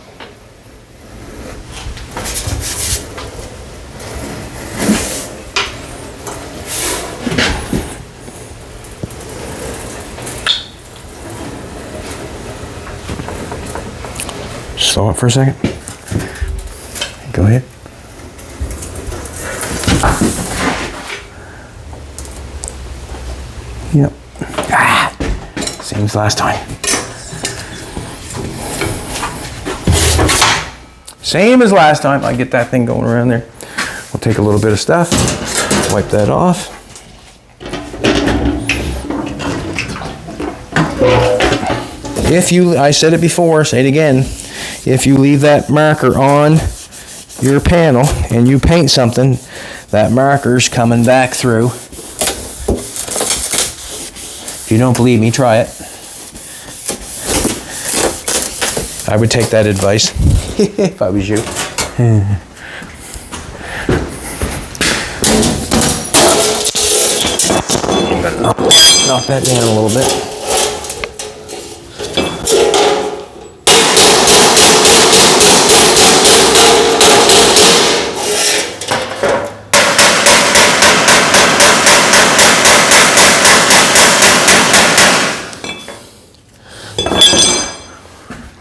Slow up for a second. Go ahead. Yep. Ah, same as last time. Same as last time. I get that thing going around there. We'll take a little bit of stuff, wipe that off. I said it before, say it again, if you leave that marker on your panel and you paint something, that marker's coming back through. If you don't believe me, try it. I would take that advice if I was you. I'm gonna knock that down a little bit.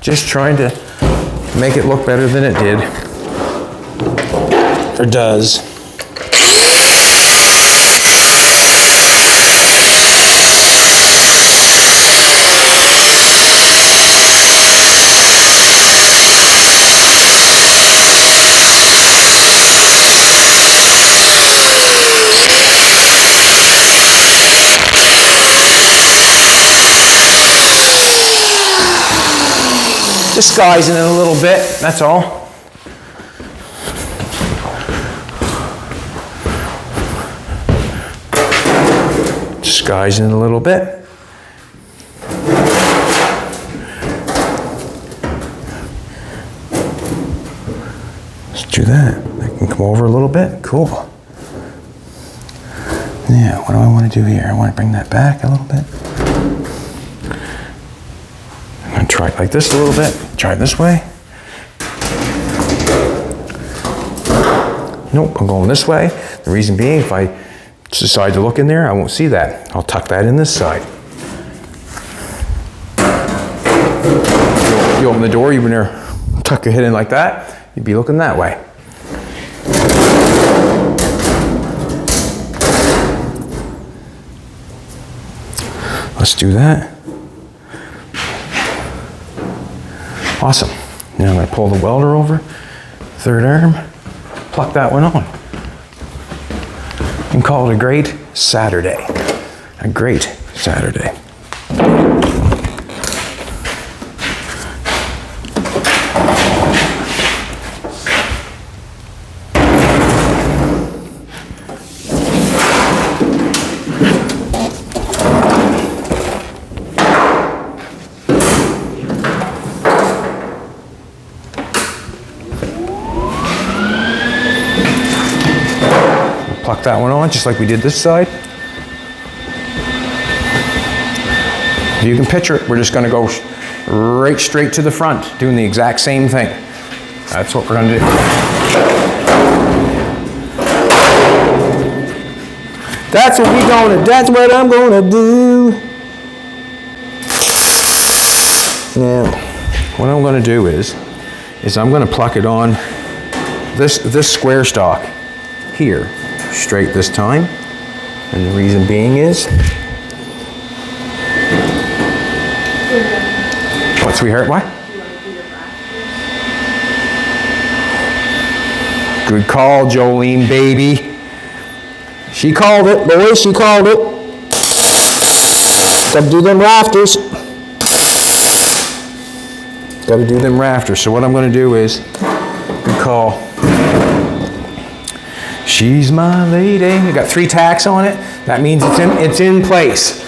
Just trying to make it look better than it did, or does. Disguising it a little bit, that's all. Disguising it a little bit. Let's do that. I can come over a little bit. Cool. Now, what do I want to do here? I want to bring that back a little bit. Try it like this a little bit. Try it this way. Nope, I'm going this way. The reason being, if I decide to look in there, I won't see that. I'll tuck that in this side. You open the door, you're gonna tuck your head in like that, you'd be looking that way. Let's do that. Awesome. Now I'm going to pull the welder over, third arm, pluck that one on, and call it a great Saturday. A great Saturday. Pluck that one on just like we did this side. If you can picture it, we're just going to go right straight to the front, doing the exact same thing. That's what we're going to do. That's what I'm going to do. Now, what I'm going to do is I'm going to pluck it on this square stock here. Straight this time, and the reason being is what, sweetheart? What? Good call, Jolene, baby. She called it, boys. She called it. Got to do them rafters. Got to do them rafters. So what I'm going to do is, good call. She's my lady. You got 3 tacks on it. That means it's in place.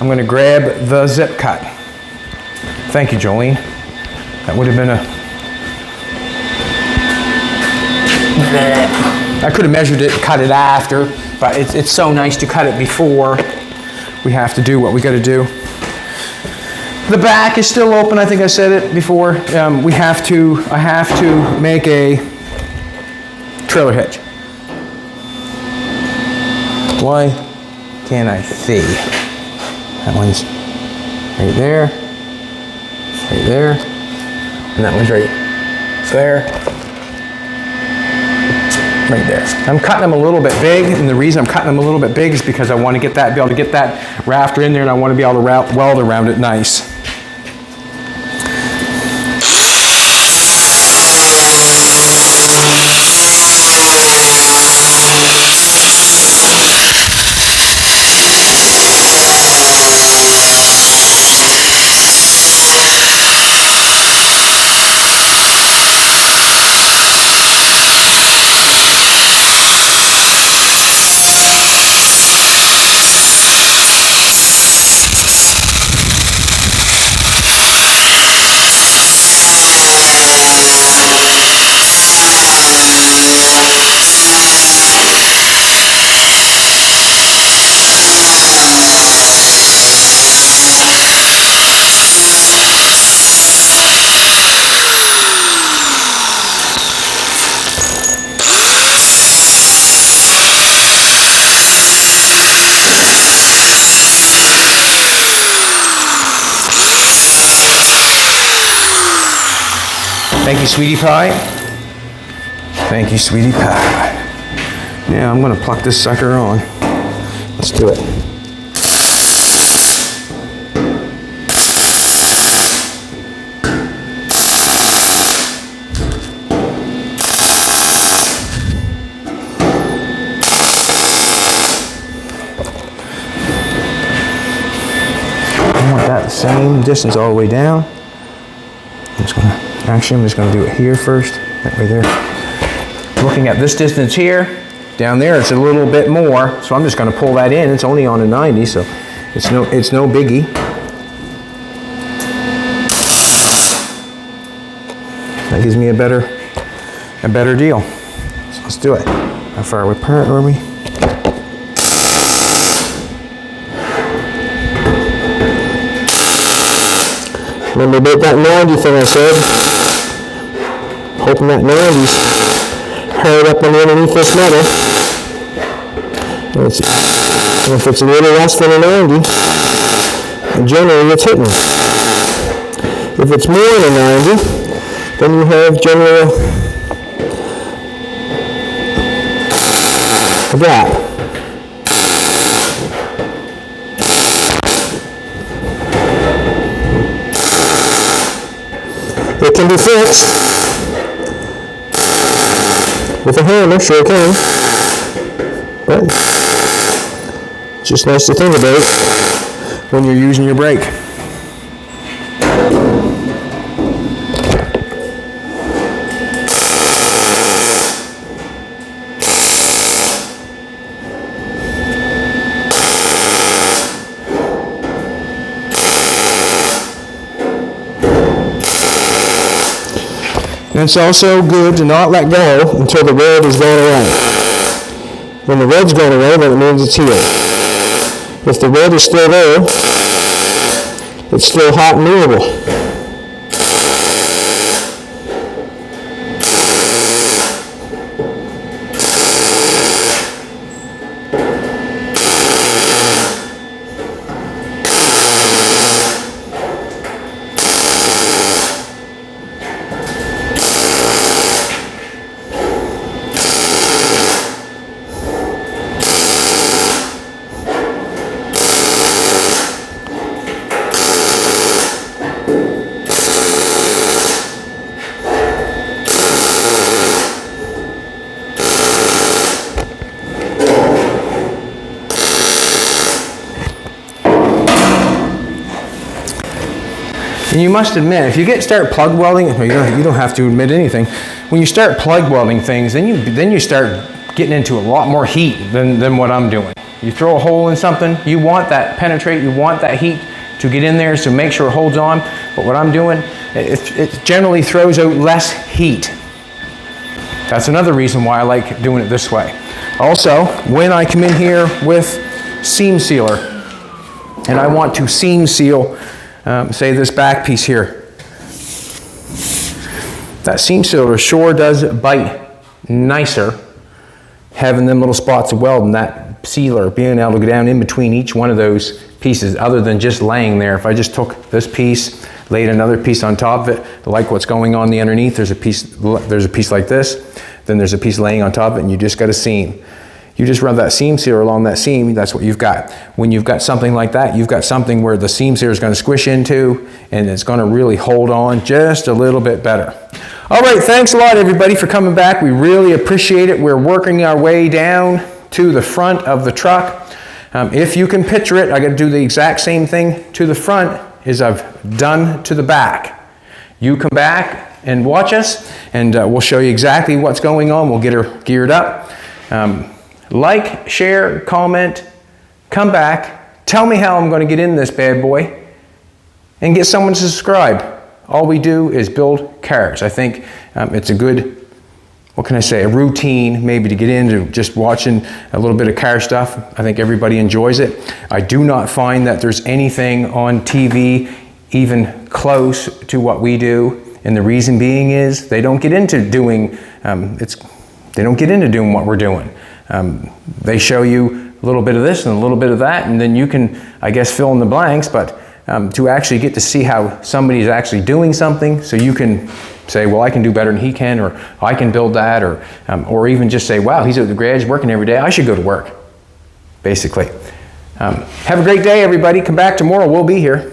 I'm going to grab the zip cut. Thank you, Jolene. That would have been I could have measured it, cut it after, but it's so nice to cut it before we have to do what we got to do. The back is still open. I think I said it before. I have to make a trailer hitch. Why can't I see? That one's right there, and that one's right There. Right there. I'm cutting them a little bit big, and the reason I'm cutting them a little bit big is because I want to be able to get that rafter in there, and I want to be able to weld around it nice. Thank you, sweetie pie. Thank you, sweetie pie. Yeah, I'm gonna pluck this sucker on. Let's do it. I want that same distance all the way down. I'm just going to do it here first, that way there. Looking at this distance here, down there it's a little bit more, so I'm just going to pull that in. It's only on a 90, so it's no biggie. That gives me a better deal. So let's do it. How far apart are we? Remember about that 90 thing I said? Hoping that 90's hard up on the underneath this metal. And if it's a little less than a 90, generally it's hitting. If it's more than a 90, then you have generally a gap. It can be fixed with a hammer, sure can, but it's just nice to think about when you're using your brake. And it's also good to not let go until the road is going away. When the road's going away, then it means it's here. If the road is still there, it's still hot and movable. And you must admit, if you start plug welding, you don't have to admit anything. When you start plug welding things, then you start getting into a lot more heat than what I'm doing. You throw a hole in something, you want that penetrate, you want that heat to get in there, so make sure it holds on. But what I'm doing, it generally throws out less heat. That's another reason why I like doing it this way. Also, when I come in here with seam sealer, and I want to seam seal say this back piece here. That seam sealer sure does bite nicer having them little spots of weld and that sealer being able to go down in between each one of those pieces other than just laying there. If I just took this piece, laid another piece on top of it, like what's going on the underneath. There's a piece like this, then there's a piece laying on top of it, and you just got a seam. You just run that seam sealer along that seam, that's what you've got. When you've got something like that, you've got something where the seam sealer is going to squish into, and it's going to really hold on just a little bit better. All right, thanks a lot everybody for coming back. We really appreciate it. We're working our way down to the front of the truck. If you can picture it, I got to do the exact same thing to the front as I've done to the back. You come back and watch us, and we'll show you exactly what's going on. We'll get her geared up. Like, share, comment, come back, tell me how I'm going to get in this bad boy, and get someone to subscribe. All we do is build cars. I think it's a good, what can I say, a routine maybe to get into just watching a little bit of car stuff. I think everybody enjoys it. I do not find that there's anything on TV even close to what we do, and the reason being is they don't get into doing what we're doing. They show you a little bit of this and a little bit of that, and then you can, I guess, fill in the blanks, but to actually get to see how somebody's actually doing something, so you can say, well, I can do better than he can, or I can build that, or even just say, wow, he's at the garage working every day, I should go to work, basically. Have a great day, everybody. Come back tomorrow, we'll be here.